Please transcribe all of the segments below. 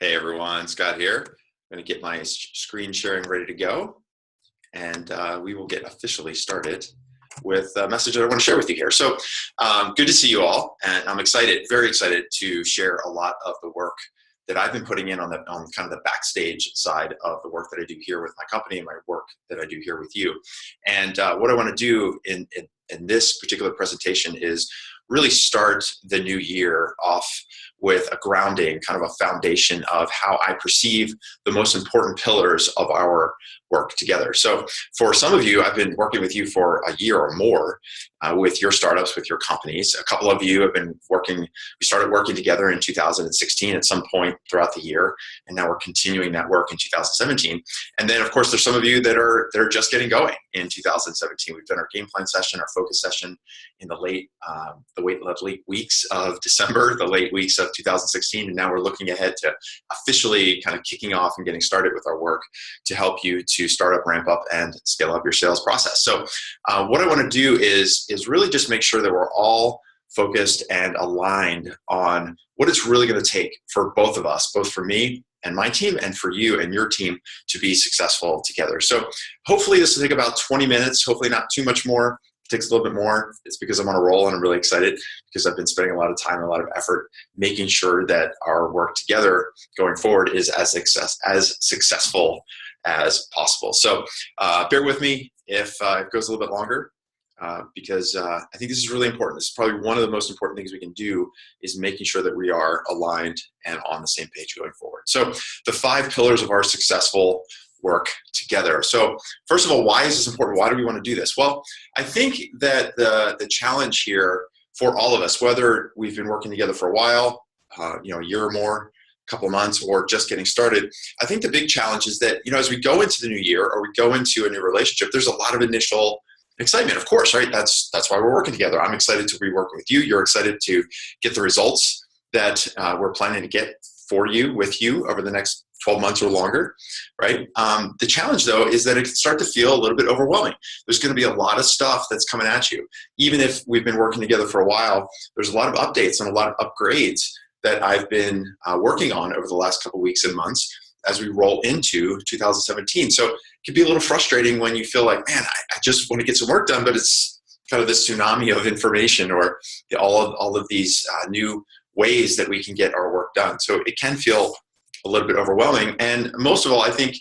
Hey everyone, Scott here. I'm going to get my screen sharing ready to go, and we will get officially started with a message that I want to share with you here. So good to see you all, and I'm excited, very excited to share a lot of the work that I've been putting in on kind of the backstage side of the work that I do here with my company and my work that I do here with you. And what I want to do in this particular presentation is really start the new year off with a grounding, kind of a foundation of how I perceive the most important pillars of our work together. So for some of you, I've been working with you for a year or more with your startups, with your companies. A couple of you have been working, we started working together in 2016 at some point throughout the year, and now we're continuing that work in 2017. And then of course, there's some of you that are just getting going in 2017. We've done our game plan session, our focus session in the late weeks of December, the late weeks of 2016, and now we're looking ahead to officially kind of kicking off and getting started with our work to help you to start up, ramp up, and scale up your sales process. So what I want to do is really just make sure that we're all focused and aligned on what it's really going to take for both of us, both for me and my team and for you and your team to be successful together. So hopefully this will take about 20 minutes, hopefully not too much more. It takes a little bit more. It's because I'm on a roll and I'm really excited because I've been spending a lot of time, a lot of effort making sure that our work together going forward is as successful as possible. So bear with me if it goes a little bit longer because I think this is really important. This is probably one of the most important things we can do is making sure that we are aligned and on the same page going forward. So the 5 pillars of our successful work together. So first of all, why is this important? Why do we want to do this? Well, I think that the challenge here for all of us, whether we've been working together for a while, a year or more, a couple of months, or just getting started, I think the big challenge is that, as we go into the new year or we go into a new relationship, there's a lot of initial excitement, of course, right? That's why we're working together. I'm excited to be working with you. You're excited to get the results that we're planning to get for you, with you over the next 12 months or longer, right? The challenge though is that it can start to feel a little bit overwhelming. There's going to be a lot of stuff that's coming at you. Even if we've been working together for a while, there's a lot of updates and a lot of upgrades that I've been working on over the last couple of weeks and months as we roll into 2017. So it can be a little frustrating when you feel like, man, I just want to get some work done, but it's kind of this tsunami of information or all of these new ways that we can get our work done. So it can feel a little bit overwhelming. And most of all, I think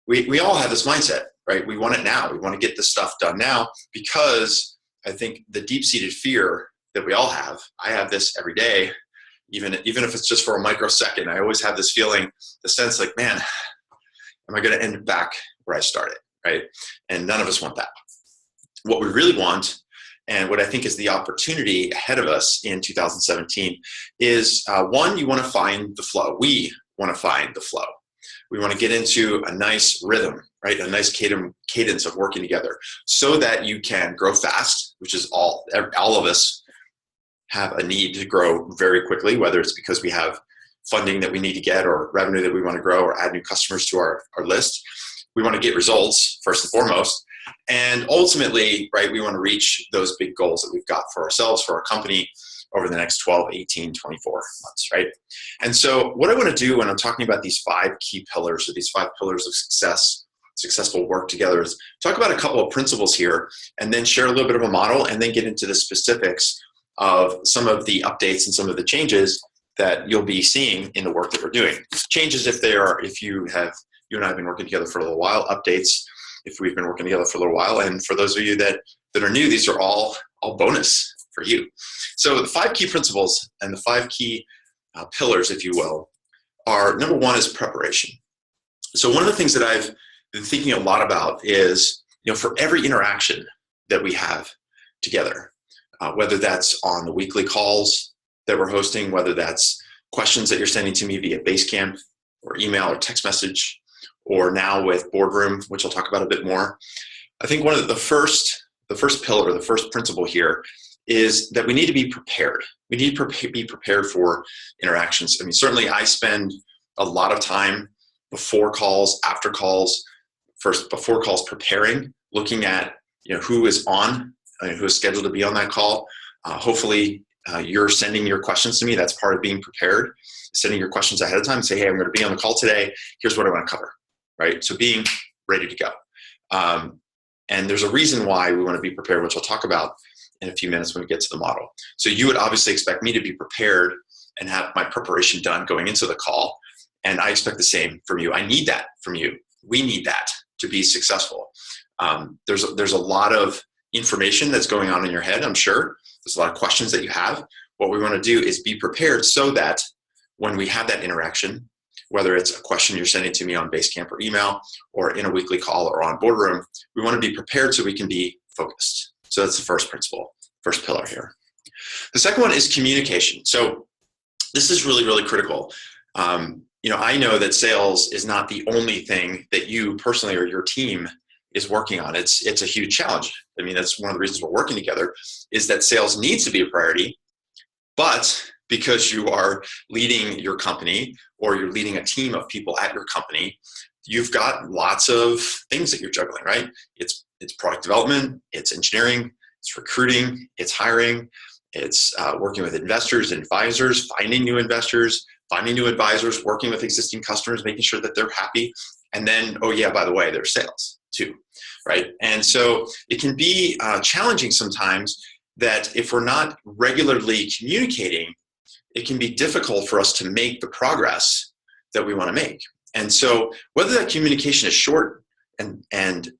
we all have this mindset, right? We want it now. We want to get this stuff done now because I think the deep-seated fear that we all have, I have this every day, even if it's just for a microsecond, I always have this feeling, the sense like, man, am I going to end back where I started, right? And none of us want that. What we really want, and what I think is the opportunity ahead of us in 2017 is, one, you want to find the flow. We want to find the flow. We want to get into a nice rhythm, right? A nice cadence of working together so that you can grow fast, which is all of us have a need to grow very quickly, whether it's because we have funding that we need to get or revenue that we want to grow or add new customers to our list. We want to get results first and foremost. And ultimately, right, we want to reach those big goals that we've got for ourselves, for our company over the next 12, 18, 24 months, right? And so what I want to do when I'm talking about these 5 key pillars or these 5 pillars of successful work together is talk about a couple of principles here and then share a little bit of a model and then get into the specifics of some of the updates and some of the changes that you'll be seeing in the work that we're doing. Changes if you and I have been working together for a little while, updates if we've been working together for a little while. And for those of you that are new, these are all bonus for you. So the 5 key principles and the 5 key pillars, if you will, are number 1 is preparation. So one of the things that I've been thinking a lot about is, for every interaction that we have together, whether that's on the weekly calls that we're hosting, whether that's questions that you're sending to me via Basecamp or email or text message, or now with Boardroom, which I'll talk about a bit more. I think one of the first pillar, the first principle here is that we need to be prepared. We need to be prepared for interactions. I mean, certainly I spend a lot of time before calls, after calls, before calls preparing, looking at who is on, who is scheduled to be on that call. Hopefully you're sending your questions to me. That's part of being prepared. Sending your questions ahead of time. Say, hey, I'm going to be on the call today. Here's what I want to cover, right? So being ready to go. And there's a reason why we want to be prepared, which I'll talk about in a few minutes when we get to the model. So you would obviously expect me to be prepared and have my preparation done going into the call. And I expect the same from you. I need that from you. We need that to be successful. There's a lot of information that's going on in your head, I'm sure. There's a lot of questions that you have. What we want to do is be prepared so that when we have that interaction, whether it's a question you're sending to me on Basecamp or email, or in a weekly call or on Boardroom, we want to be prepared so we can be focused. So that's the first principle, first pillar here. The second one is communication. So this is really, really critical. I know that sales is not the only thing that you personally or your team is working on. It's a huge challenge. I mean, that's one of the reasons we're working together, is that sales needs to be a priority, but because you are leading your company or you're leading a team of people at your company, you've got lots of things that you're juggling, right? It's product development, it's engineering, it's recruiting, it's hiring, it's working with investors and advisors, finding new investors, finding new advisors, working with existing customers, making sure that they're happy. And then, oh yeah, by the way, there's sales too, right? And so it can be challenging sometimes that if we're not regularly communicating, it can be difficult for us to make the progress that we want to make. And so whether that communication is short and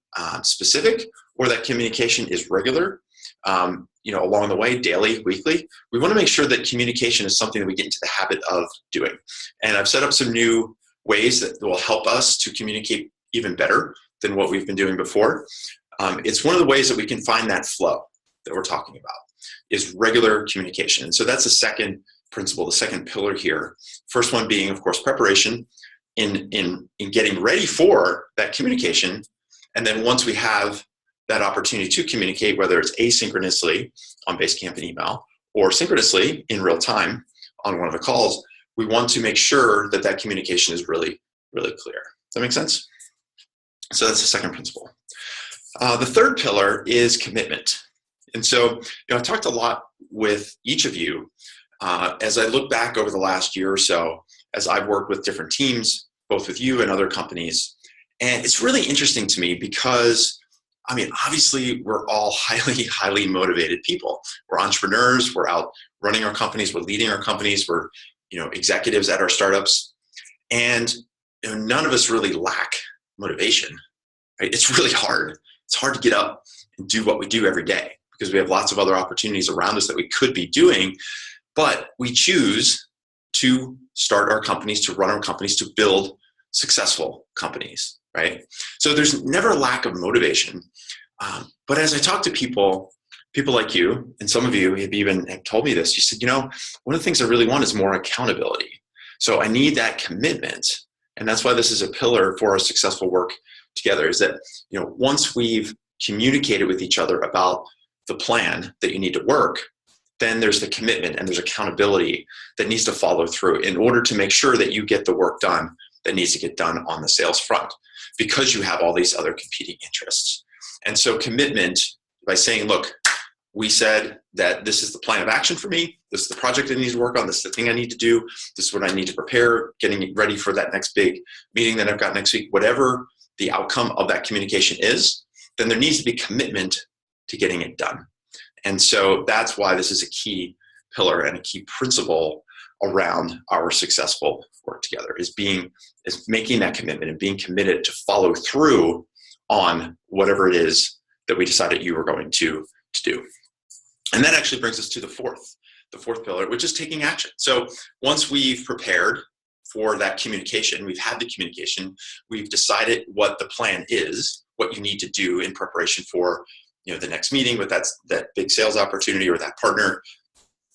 specific, or that communication is regular, along the way, daily, weekly, we want to make sure that communication is something that we get into the habit of doing. And I've set up some new ways that will help us to communicate even better than what we've been doing before. It's one of the ways that we can find that flow that we're talking about, is regular communication. And so that's the second principle, the second pillar here. First one being, of course, preparation in getting ready for that communication. And then once we have that opportunity to communicate, whether it's asynchronously on Basecamp and email, or synchronously in real time on one of the calls, we want to make sure that that communication is really, really clear. Does that make sense? So that's the second principle. The third pillar is commitment. And so, I talked a lot with each of you as I look back over the last year or so, as I've worked with different teams, both with you and other companies. And it's really interesting to me because, obviously we're all highly, highly motivated people. We're entrepreneurs, we're out running our companies, we're leading our companies, we're, executives at our startups. And none of us really lack motivation, right? It's really hard. It's hard to get up and do what we do every day because we have lots of other opportunities around us that we could be doing, but we choose to start our companies, to run our companies, to build successful companies, right? So there's never a lack of motivation. But as I talk to people like you, and some of you have even told me this, you said, one of the things I really want is more accountability. So I need that commitment. And that's why this is a pillar for our successful work together, is that, once we've communicated with each other about the plan that you need to work, then there's the commitment and there's accountability that needs to follow through in order to make sure that you get the work done that needs to get done on the sales front, because you have all these other competing interests. And so commitment, by saying, look, we said that this is the plan of action for me, this is the project I need to work on, this is the thing I need to do, this is what I need to prepare, getting ready for that next big meeting that I've got next week, whatever the outcome of that communication is, then there needs to be commitment to getting it done. And so that's why this is a key pillar and a key principle around our successful work together, is making that commitment and being committed to follow through on whatever it is that we decided you were going to do. And that actually brings us to the fourth pillar, which is taking action. So once we've prepared for that communication, we've had the communication, we've decided what the plan is, what you need to do in preparation for the next meeting with that big sales opportunity or that partner,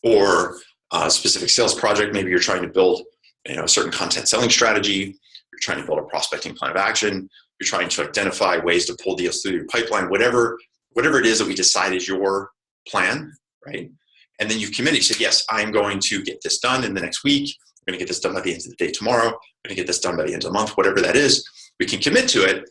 or a specific sales project. Maybe you're trying to build a certain content selling strategy, you're trying to build a prospecting plan of action, you're trying to identify ways to pull deals through your pipeline, whatever it is that we decide is your plan, right? And then you've committed, you said, yes, I'm going to get this done in the next week, I'm going to get this done by the end of the day tomorrow, I'm going to get this done by the end of the month, whatever that is, we can commit to it.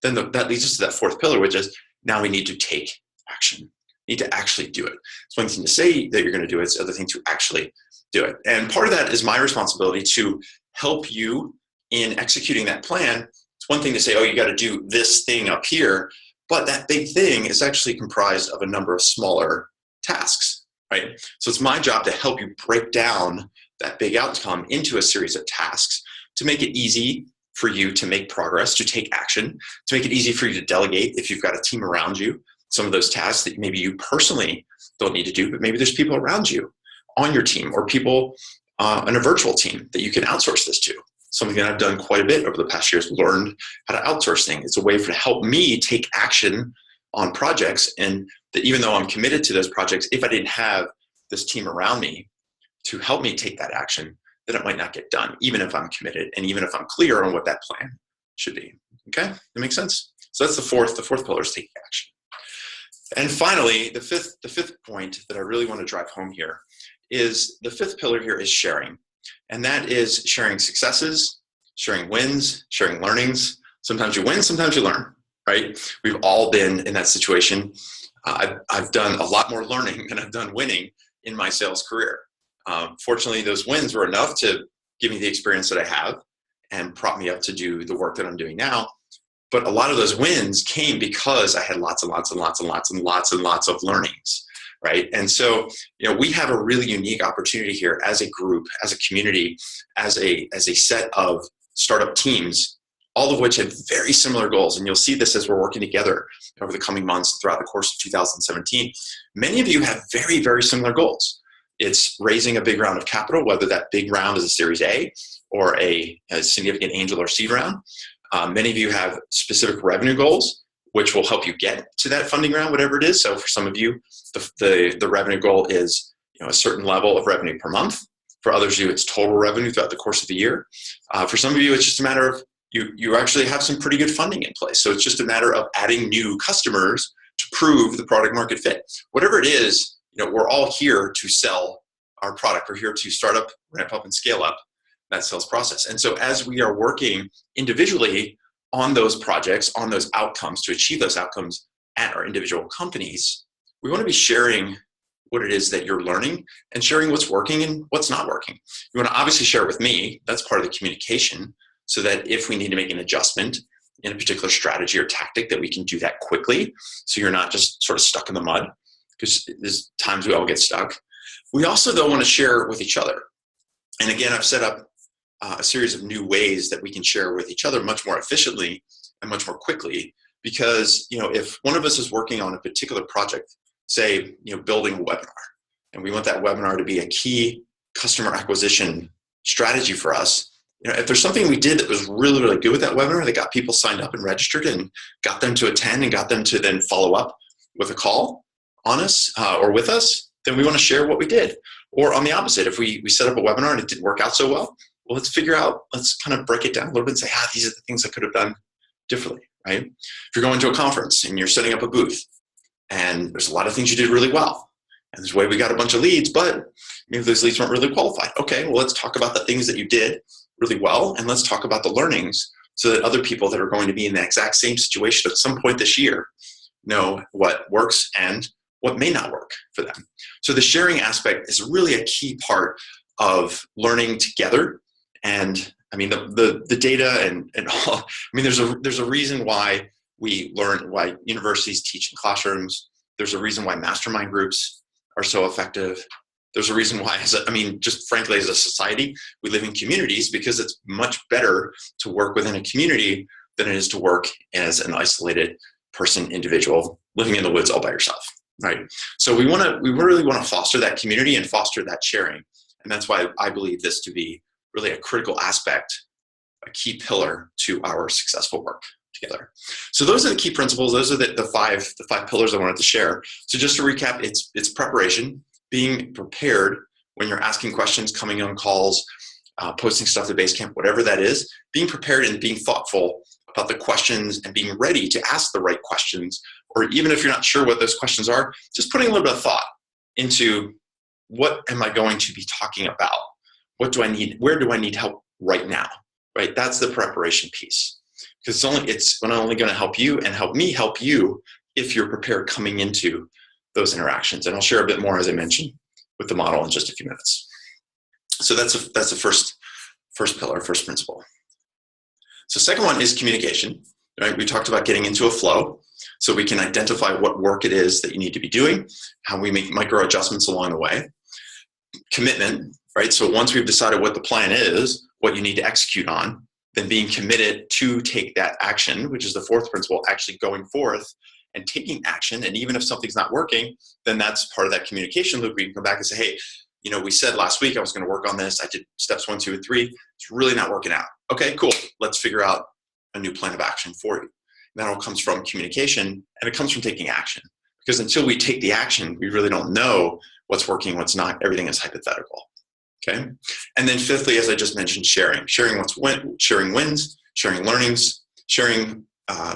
Then that leads us to that fourth pillar, which is now we need to take action. You need to actually do it. It's one thing to say that you're going to do it. It's the other thing to actually do it. And part of that is my responsibility to help you in executing that plan. It's one thing to say, oh, you got to do this thing up here, but that big thing is actually comprised of a number of smaller tasks, right? So it's my job to help you break down that big outcome into a series of tasks to make it easy for you to make progress, to take action, to make it easy for you to delegate if you've got a team around you, some of those tasks that maybe you personally don't need to do, but maybe there's people around you on your team or people on a virtual team that you can outsource this to. Something that I've done quite a bit over the past years, learned how to outsource things. It's a way to help me take action on projects, and that even though I'm committed to those projects, if I didn't have this team around me to help me take that action, then it might not get done, even if I'm committed and even if I'm clear on what that plan should be. Okay, that makes sense? So that's the fourth pillar is taking action. And finally, the fifth point that I really want to drive home here is the fifth pillar here is sharing. And that is sharing successes, sharing wins, sharing learnings. Sometimes you win, sometimes you learn, right? We've all been in that situation. I've done a lot more learning than I've done winning in my sales career. Fortunately, those wins were enough to give me the experience that I have and prop me up to do the work that I'm doing now. But a lot of those wins came because I had lots and lots and lots and lots and lots and lots of learnings, right? And so, we have a really unique opportunity here as a group, as a community, as a set of startup teams, all of which have very similar goals. And you'll see this as we're working together over the coming months throughout the course of 2017. Many of you have very, very similar goals. It's raising a big round of capital, whether that big round is a Series A or a significant angel or seed round. Many of you have specific revenue goals, which will help you get to that funding round, whatever it is. So for some of you, the revenue goal is a certain level of revenue per month. For others of you, it's total revenue throughout the course of the year. For some of you, it's just a matter of you actually have some pretty good funding in place. So it's just a matter of adding new customers to prove the product market fit. Whatever it is, we're all here to sell our product. We're here to start up, ramp up, and scale up that sales process. And so as we are working individually on those projects, on those outcomes, to achieve those outcomes at our individual companies, we want to be sharing what it is that you're learning and sharing what's working and what's not working. You want to obviously share it with me. That's part of the communication, so that if we need to make an adjustment in a particular strategy or tactic, that we can do that quickly, so you're not just sort of stuck in the mud, because there's times we all get stuck. We also, though, want to share with each other. And again, I've set up a series of new ways that we can share with each other much more efficiently and much more quickly, because if one of us is working on a particular project, say building a webinar, and we want that webinar to be a key customer acquisition strategy for us, if there's something we did that was really, really good with that webinar, that got people signed up and registered and got them to attend and got them to then follow up with a call on us or with us, then we want to share what we did. Or on the opposite, if we set up a webinar and it didn't work out so well, let's kind of break it down a little bit and say, these are the things I could have done differently, right? If you're going to a conference and you're setting up a booth and there's a lot of things you did really well, and this way we got a bunch of leads, but maybe those leads weren't really qualified. Okay, well, let's talk about the things that you did really well, and let's talk about the learnings, so that other people that are going to be in the exact same situation at some point this year know what works and what may not work for them. So the sharing aspect is really a key part of learning together. And I mean, the data and all, I mean, there's a reason why we learn, why universities teach in classrooms. There's a reason why mastermind groups are so effective. There's a reason why, just frankly, as a society, we live in communities, because it's much better to work within a community than it is to work as an isolated person, individual, living in the woods all by yourself, right? So we really want to foster that community and foster that sharing. And that's why I believe this to be really a critical aspect, a key pillar to our successful work together. So those are the key principles. Those are the five pillars I wanted to share. So just to recap, it's preparation, being prepared when you're asking questions, coming on calls, posting stuff to Basecamp, whatever that is, being prepared and being thoughtful about the questions and being ready to ask the right questions. Or even if you're not sure what those questions are, just putting a little bit of thought into, what am I going to be talking about? What do I need? Where do I need help right now? Right? That's the preparation piece. Because it's only going to help you and help me help you if you're prepared coming into those interactions. And I'll share a bit more, as I mentioned, with the model in just a few minutes. So that's the first pillar, first principle. So second one is communication, right? We talked about getting into a flow so we can identify what work it is that you need to be doing, how we make micro adjustments along the way. Commitment, right? So once we've decided what the plan is, what you need to execute on, then being committed to take that action, which is the fourth principle, actually going forth and taking action. And even if something's not working, then that's part of that communication loop where you can come back and say, hey, you know, we said last week I was going to work on this. I did steps 1, 2, and 3. It's really not working out. Okay, cool. Let's figure out a new plan of action for you. And that all comes from communication, and it comes from taking action. Because until we take the action, we really don't know what's working, what's not. Everything is hypothetical. Okay. And then fifthly, as I just mentioned, sharing sharing wins, sharing learnings, sharing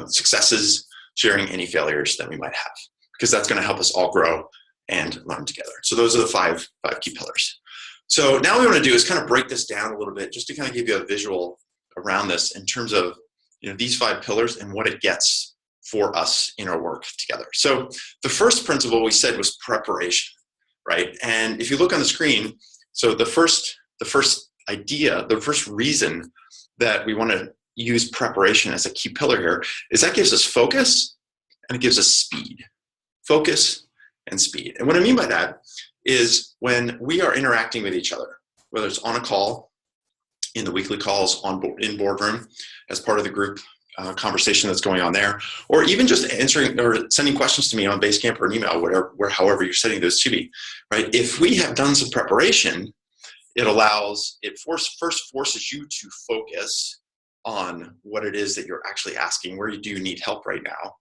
successes, sharing any failures that we might have, because that's going to help us all grow and learn together. So those are the five key pillars. So now what we want to do is kind of break this down a little bit, just to kind of give you a visual around this in terms of, you know, these 5 pillars and what it gets for us in our work together. So the first principle we said was preparation, right? And if you look on the screen, so the first idea, the first reason that we want to use preparation as a key pillar here is that gives us focus and it gives us speed. Focus and speed. And what I mean by that is when we are interacting with each other, whether it's on a call, in the weekly calls in Boardroom as part of the group conversation that's going on there, or even just answering or sending questions to me on Basecamp or an email, however you're sending those to me, right? If we have done some preparation, it first forces you to focus on what it is that you're actually asking, where you do need help right now.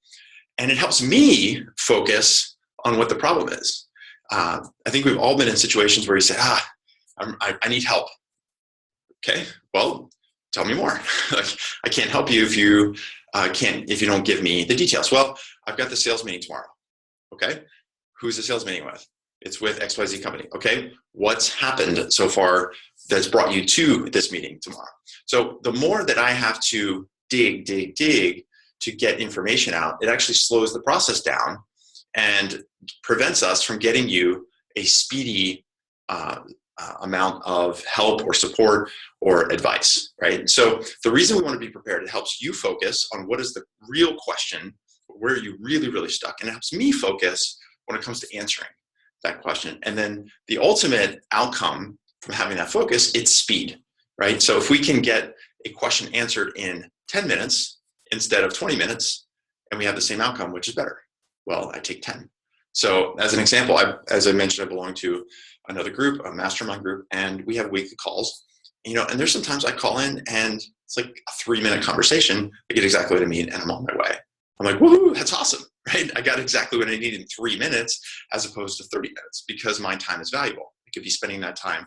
And it helps me focus on what the problem is. I think we've all been in situations where you say, I need help. Okay, well, tell me more. I can't help you if you don't give me the details. Well, I've got the sales meeting tomorrow. Okay, who's the sales meeting with? It's with XYZ company. Okay, what's happened so far that's brought you to this meeting tomorrow? So the more that I have to dig to get information out, it actually slows the process down and prevents us from getting you a speedy amount of help or support or advice, right? So the reason we want to be prepared, it helps you focus on what is the real question, where are you really stuck, and it helps me focus when it comes to answering that question. And then the ultimate outcome from having that focus, it's speed, right? So if we can get a question answered in 10 minutes instead of 20 minutes, and we have the same outcome, which is better? Well, I take 10. So as an example, as I mentioned, I belong to another group, a mastermind group, and we have weekly calls, you know, and there's sometimes I call in and it's like a 3-minute conversation. I get exactly what I need and I'm on my way. I'm like, woohoo, that's awesome, right? I got exactly what I need in 3 minutes as opposed to 30 minutes because my time is valuable. I could be spending that time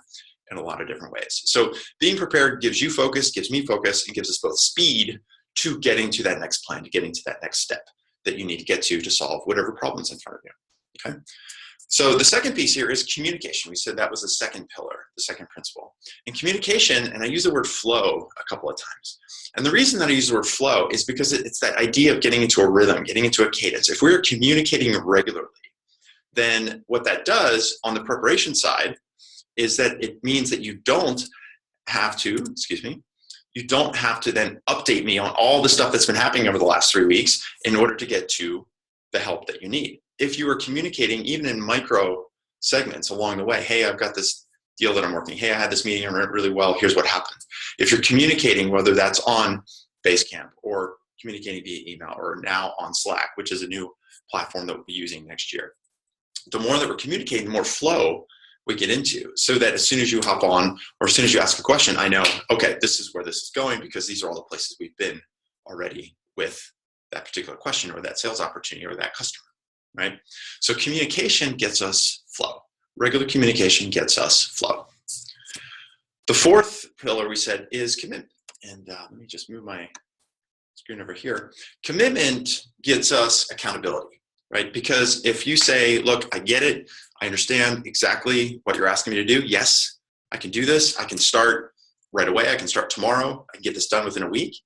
in a lot of different ways. So being prepared gives you focus, gives me focus, and gives us both speed to getting to that next plan, to getting to that next step that you need to get to solve whatever problem's in front of you, okay? So the second piece here is communication. We said that was the second pillar, the second principle. And communication, and I use the word flow a couple of times. And the reason that I use the word flow is because it's that idea of getting into a rhythm, getting into a cadence. If we're communicating regularly, then what that does on the preparation side is that it means that you don't have to, you don't have to then update me on all the stuff that's been happening over the last 3 weeks in order to get to the help that you need. If you are communicating even in micro segments along the way, hey, I've got this deal that I'm working. Hey, I had this meeting and it went really well. Here's what happened. If you're communicating, whether that's on Basecamp or communicating via email or now on Slack, which is a new platform that we'll be using next year, the more that we're communicating, the more flow we get into, so that as soon as you hop on or as soon as you ask a question, I know, okay, this is where this is going because these are all the places we've been already with that particular question or that sales opportunity or that customer. Right? So communication gets us flow. Regular communication gets us flow. The fourth pillar we said is commitment. And let me just move my screen over here. Commitment gets us accountability, right? Because if you say, look, I get it. I understand exactly what you're asking me to do. Yes, I can do this. I can start right away. I can start tomorrow. I can get this done within a week.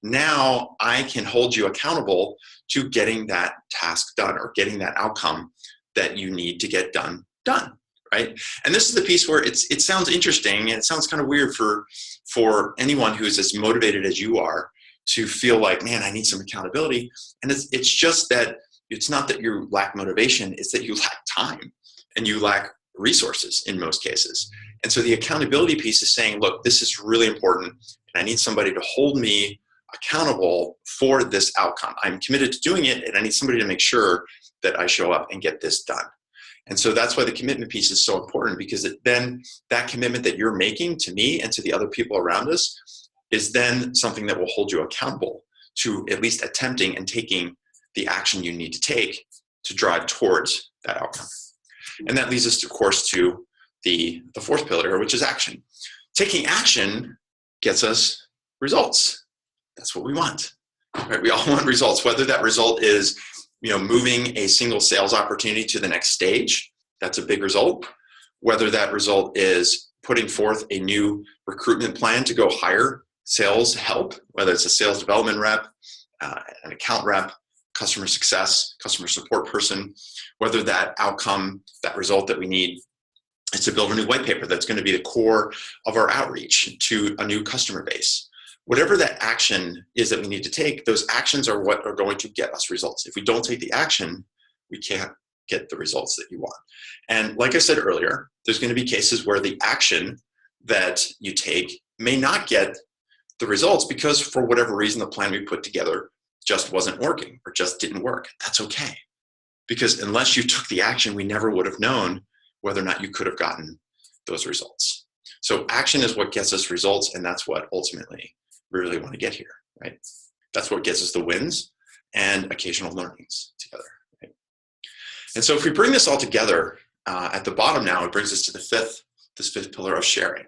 Now I can hold you accountable to getting that task done or getting that outcome that you need to get done, right? And this is the piece where it sounds interesting and it sounds kind of weird for anyone who's as motivated as you are to feel like, man, I need some accountability. And it's just that it's not that you lack motivation, it's that you lack time and you lack resources in most cases. And so the accountability piece is saying, look, this is really important and I need somebody to hold me accountable for this outcome. I'm committed to doing it and I need somebody to make sure that I show up and get this done. And so that's why the commitment piece is so important, because then that commitment that you're making to me and to the other people around us is then something that will hold you accountable to at least attempting and taking the action you need to take to drive towards that outcome. And that leads us, of course, to the fourth pillar, which is action. Taking action gets us results. That's what we want, right? We all want results, whether that result is moving a single sales opportunity to the next stage. That's a big result. Whether that result is putting forth a new recruitment plan to go hire sales help, whether it's a sales development rep, an account rep, customer success, customer support person, whether that outcome, that result that we need is to build a new white paper that's going to be the core of our outreach to a new customer base. Whatever that action is that we need to take, those actions are what are going to get us results. If we don't take the action, we can't get the results that you want. And like I said earlier, there's going to be cases where the action that you take may not get the results because for whatever reason, the plan we put together just wasn't working or just didn't work. That's okay. Because unless you took the action, we never would have known whether or not you could have gotten those results. So action is what gets us results, and that's what ultimately we really want to get here, right? That's what gets us the wins and occasional learnings together, right? And so if we bring this all together at the bottom now, it brings us to this fifth pillar of sharing,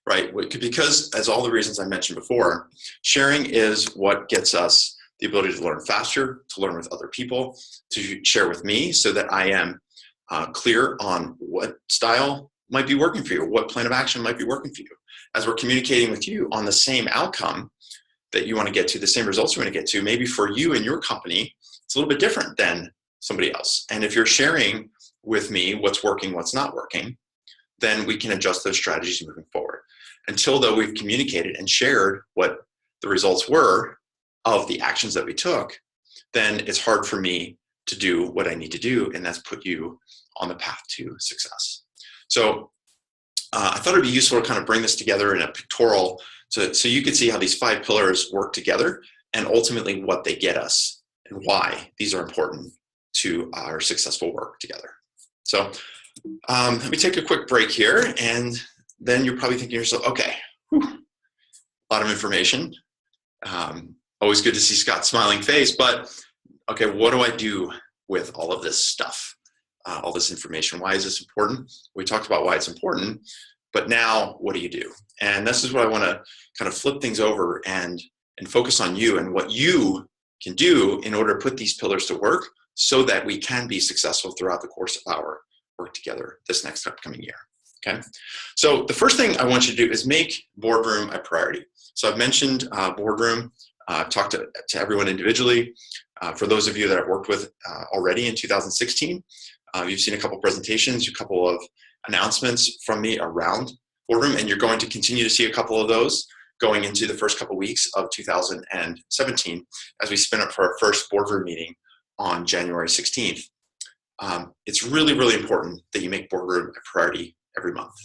right? Because as all the reasons I mentioned before, sharing is what gets us the ability to learn faster, to learn with other people, to share with me so that I am clear on what style might be working for you, what plan of action might be working for you. As we're communicating with you on the same outcome that you want to get to, the same results you want to get to, maybe for you and your company, it's a little bit different than somebody else. And if you're sharing with me what's working, what's not working, then we can adjust those strategies moving forward. Until though we've communicated and shared what the results were of the actions that we took, then it's hard for me to do what I need to do, and that's put you on the path to success. So I thought it'd be useful to kind of bring this together in a pictorial so you could see how these 5 pillars work together and ultimately what they get us and why these are important to our successful work together. So let me take a quick break here, and then you're probably thinking to yourself, okay, a lot of information. Always good to see Scott's smiling face, but okay, what do I do with all of this stuff? All this information. Why is this important? We talked about why it's important, but now what do you do? And this is what I want to kind of flip things over and focus on you and what you can do in order to put these pillars to work so that we can be successful throughout the course of our work together this next upcoming year. Okay. So the first thing I want you to do is make Boardroom a priority. So I've mentioned Boardroom. I've talked to everyone individually. For those of you that I've worked with already in 2016, you've seen a couple presentations, a couple of announcements from me around Boardroom, and you're going to continue to see a couple of those going into the first couple weeks of 2017 as we spin up for our first Boardroom meeting on January 16th. It's really, really important that you make Boardroom a priority every month.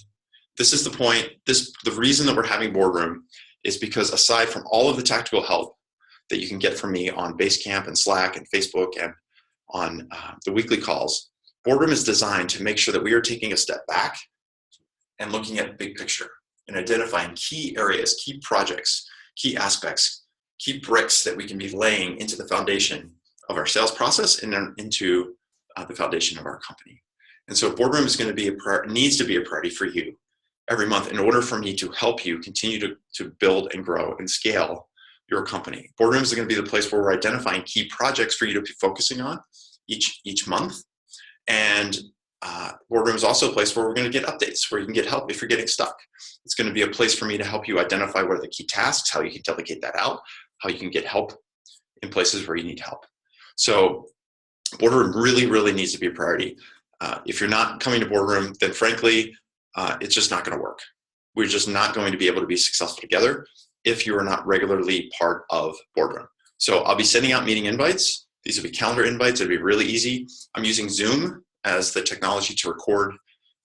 This is the point. The reason that we're having Boardroom is because aside from all of the tactical help that you can get from me on Basecamp and Slack and Facebook and on the weekly calls, Boardroom is designed to make sure that we are taking a step back and looking at the big picture and identifying key areas, key projects, key aspects, key bricks that we can be laying into the foundation of our sales process and then into the foundation of our company. And so Boardroom is going to be needs to be a priority for you every month in order for me to help you continue to build and grow and scale your company. Boardroom is going to be the place where we're identifying key projects for you to be focusing on each month. And Boardroom is also a place where we're going to get updates, where you can get help if you're getting stuck. It's going to be a place for me to help you identify what are the key tasks, how you can delegate that out, how you can get help in places where you need help. So Boardroom really, really needs to be a priority. If you're not coming to Boardroom, then frankly, it's just not going to work. We're just not going to be able to be successful together if you are not regularly part of Boardroom. So I'll be sending out meeting invites. These will be calendar invites. It'll be really easy. I'm using Zoom as the technology to record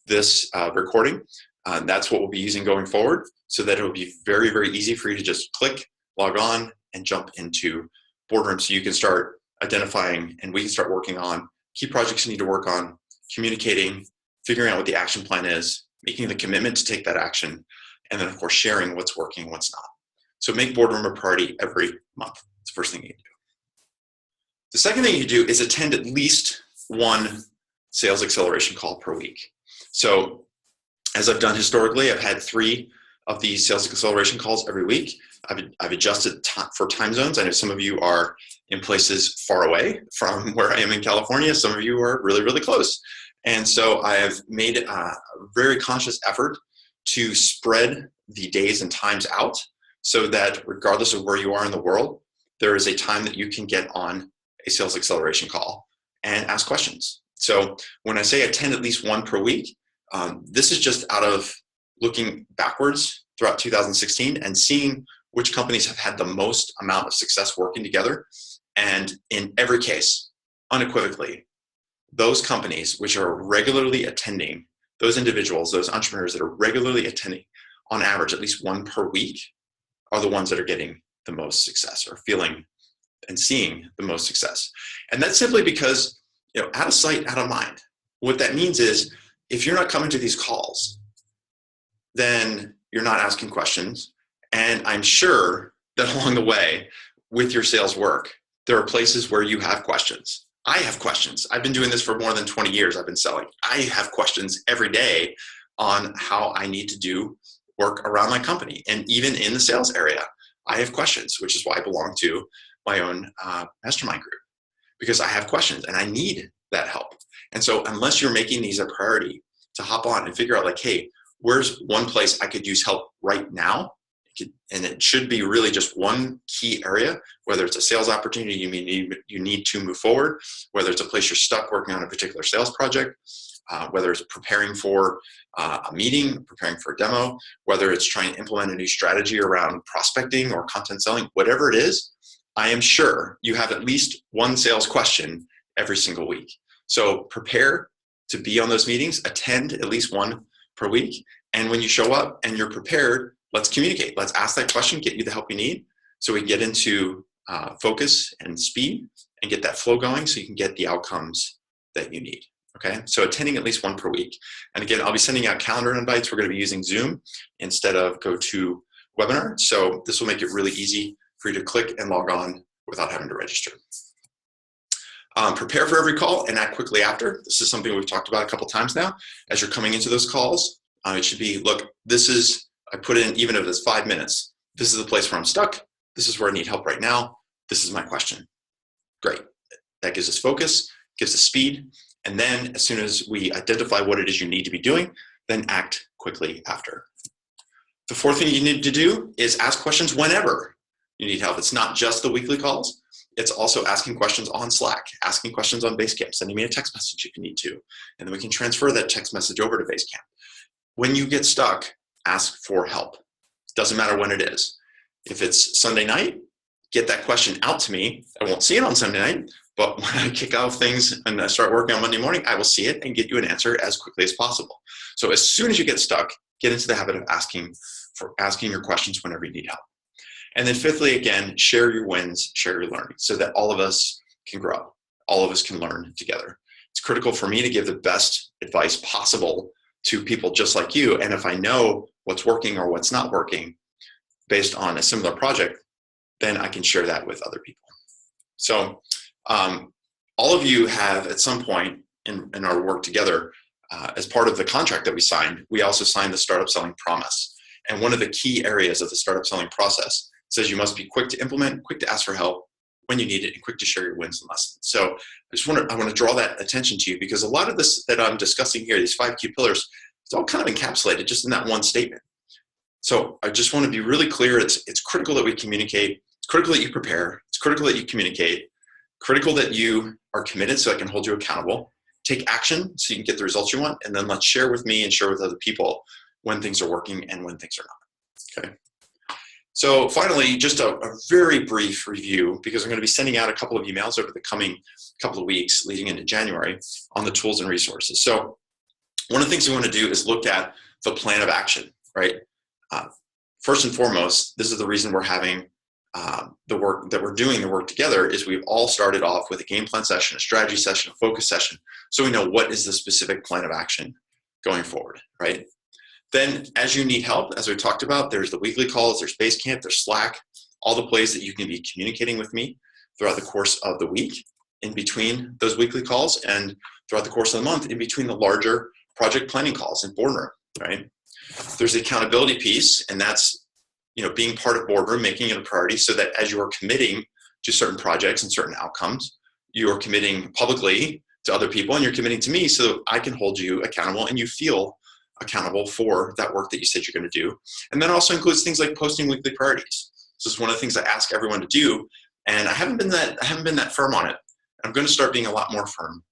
this recording. That's what we'll be using going forward, so that it will be very, very easy for you to just click, log on, and jump into Boardroom, so you can start identifying and we can start working on key projects you need to work on, communicating, figuring out what the action plan is, making the commitment to take that action, and then of course sharing what's working and what's not. So make Boardroom a priority every month. It's the first thing you do. The second thing you do is attend at least one sales acceleration call per week. So as I've done historically, I've had 3 of these sales acceleration calls every week. I've adjusted for time zones. I know some of you are in places far away from where I am in California. Some of you are really, really close. And so I have made a very conscious effort to spread the days and times out so that regardless of where you are in the world, there is a time that you can get on a sales acceleration call and ask questions. So when I say attend at least one per week, this is just out of looking backwards throughout 2016 and seeing which companies have had the most amount of success working together. And in every case, unequivocally, those companies which are regularly attending, those individuals, those entrepreneurs that are regularly attending on average at least one per week, are the ones that are getting the most success or feeling and seeing the most success. And that's simply because, out of sight, out of mind. What that means is if you're not coming to these calls, then you're not asking questions. And I'm sure that along the way with your sales work, there are places where you have questions. I have questions. I've been doing this for more than 20 years. I've been selling. I have questions every day on how I need to do work around my company. And even in the sales area, I have questions, which is why I belong to my own mastermind group, because I have questions and I need that help. And so unless you're making these a priority to hop on and figure out like, hey, where's one place I could use help right now? And it should be really just one key area, whether it's a sales opportunity you need to move forward, whether it's a place you're stuck working on a particular sales project, whether it's preparing for a meeting, preparing for a demo, whether it's trying to implement a new strategy around prospecting or content selling, whatever it is, I am sure you have at least one sales question every single week. So prepare to be on those meetings, attend at least one per week. And when you show up and you're prepared, let's communicate. Let's ask that question, get you the help you need so we can get into focus and speed and get that flow going so you can get the outcomes that you need. Okay, so attending at least one per week. And again, I'll be sending out calendar invites. We're going to be using Zoom instead of GoToWebinar. So this will make it really easy for you to click and log on without having to register. Prepare for every call and act quickly after. This is something we've talked about a couple times now. As you're coming into those calls, it should be, look, this is, I put in, even if it's 5 minutes, this is the place where I'm stuck. This is where I need help right now. This is my question. Great. That gives us focus, gives us speed. And then as soon as we identify what it is you need to be doing, then act quickly after. The fourth thing you need to do is ask questions whenever you need help. It's not just the weekly calls. It's also asking questions on Slack, asking questions on Basecamp, sending me a text message if you need to, and then we can transfer that text message over to Basecamp. When you get stuck, ask for help. Doesn't matter when it is. If it's Sunday night, get that question out to me. I won't see it on Sunday night, but when I kick off things and I start working on Monday morning, I will see it and get you an answer as quickly as possible. So as soon as you get stuck, get into the habit of asking your questions whenever you need help. And then fifthly, again, share your wins, share your learning so that all of us can grow. All of us can learn together. It's critical for me to give the best advice possible to people just like you. And if I know what's working or what's not working based on a similar project, then I can share that with other people. So all of you have at some point in our work together, as part of the contract that we signed, we also signed the Startup Selling Promise. And one of the key areas of the startup selling process says you must be quick to implement, quick to ask for help when you need it, and quick to share your wins and lessons. So I want to draw that attention to you because a lot of this that I'm discussing here, these 5 key pillars, it's all kind of encapsulated just in that one statement. So I just want to be really clear. It's critical that we communicate. It's critical that you prepare. It's critical that you communicate. Critical that you are committed so I can hold you accountable. take action so you can get the results you want, and then let's share with me and share with other people when things are working and when things are not. Okay. So finally, just a very brief review, because I'm going to be sending out a couple of emails over the coming couple of weeks leading into January on the tools and resources. So one of the things we want to do is look at the plan of action, right? First and foremost, this is the reason we're having the work that we're doing, the work together, is we've all started off with a game plan session, a strategy session, a focus session, so we know what is the specific plan of action going forward, right? Then as you need help, as we talked about, there's the weekly calls, there's Basecamp, there's Slack, all the places that you can be communicating with me throughout the course of the week, in between those weekly calls, and throughout the course of the month, in between the larger project planning calls in Boardroom, right? There's the accountability piece, and that's, you know, being part of Boardroom, making it a priority, so that as you are committing to certain projects and certain outcomes, you are committing publicly to other people, and you're committing to me so that I can hold you accountable and you feel accountable for that work that you said you're going to do. And that also includes things like posting weekly priorities. So this is one of the things I ask everyone to do, and I haven't been that firm on it. I'm going to start being a lot more firm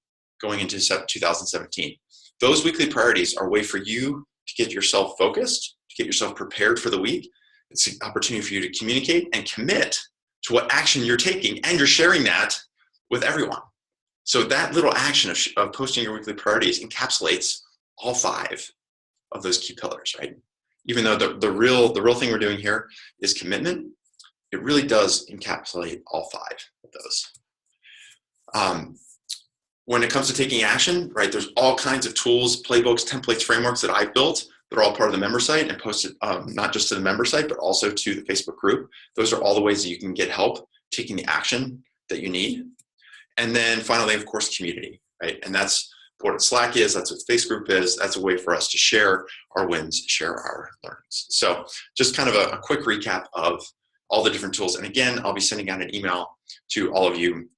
going into 2017. Those weekly priorities are a way for you to get yourself focused, to get yourself prepared for the week. It's an opportunity for you to communicate and commit to what action you're taking, and you're sharing that with everyone. So that little action of posting your weekly priorities encapsulates all 5 of those key pillars, right? Even though the real thing we're doing here is commitment, it really does encapsulate all 5 of those. When it comes to taking action, right, there's all kinds of tools, playbooks, templates, frameworks that I've built that are all part of the member site and posted not just to the member site, but also to the Facebook group. Those are all the ways that you can get help taking the action that you need. And then finally, of course, community, right? And that's what Slack is, that's what Facebook group is. That's a way for us to share our wins, share our learnings. So just kind of a quick recap of all the different tools. And again, I'll be sending out an email to all of you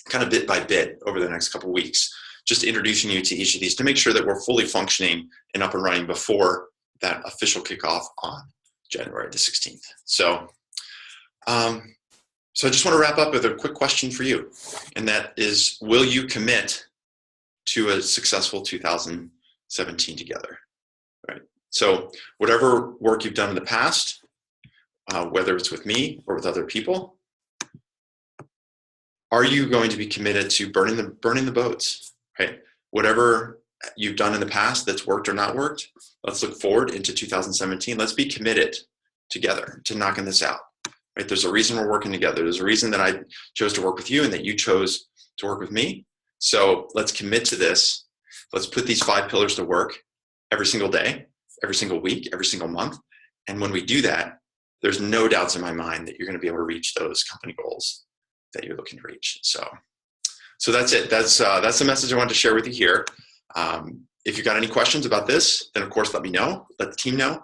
kind of bit by bit over the next couple of weeks, just introducing you to each of these to make sure that we're fully functioning and up and running before that official kickoff on January the 16th. So, so I just want to wrap up with a quick question for you, and that is, will you commit to a successful 2017 together, right? So whatever work you've done in the past, whether it's with me or with other people, are you going to be committed to burning the boats, right? Whatever you've done in the past that's worked or not worked, let's look forward into 2017. Let's be committed together to knocking this out, right? There's a reason we're working together. There's a reason that I chose to work with you and that you chose to work with me. So let's commit to this. Let's put these 5 pillars to work every single day, every single week, every single month. And when we do that, there's no doubts in my mind that you're going to be able to reach those company goals that you're looking to reach. So that's it. That's the message I wanted to share with you here. If you've got any questions about this, then of course, let me know, let the team know.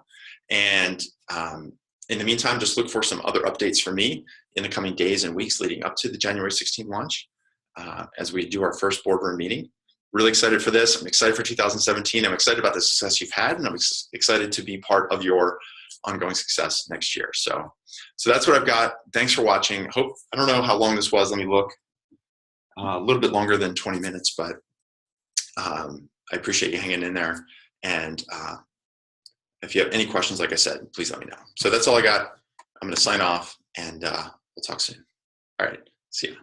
And in the meantime, just look for some other updates from me in the coming days and weeks leading up to the January 16th launch as we do our first Boardroom meeting. Really excited for this. I'm excited for 2017. I'm excited about the success you've had, and I'm excited to be part of your ongoing success next year. So that's what I've got. Thanks for watching. I don't know how long this was. Let me look. A little bit longer than 20 minutes, but I appreciate you hanging in there. And if you have any questions, like I said, please let me know. So that's all I got. I'm going to sign off, and we'll talk soon. All right. See ya.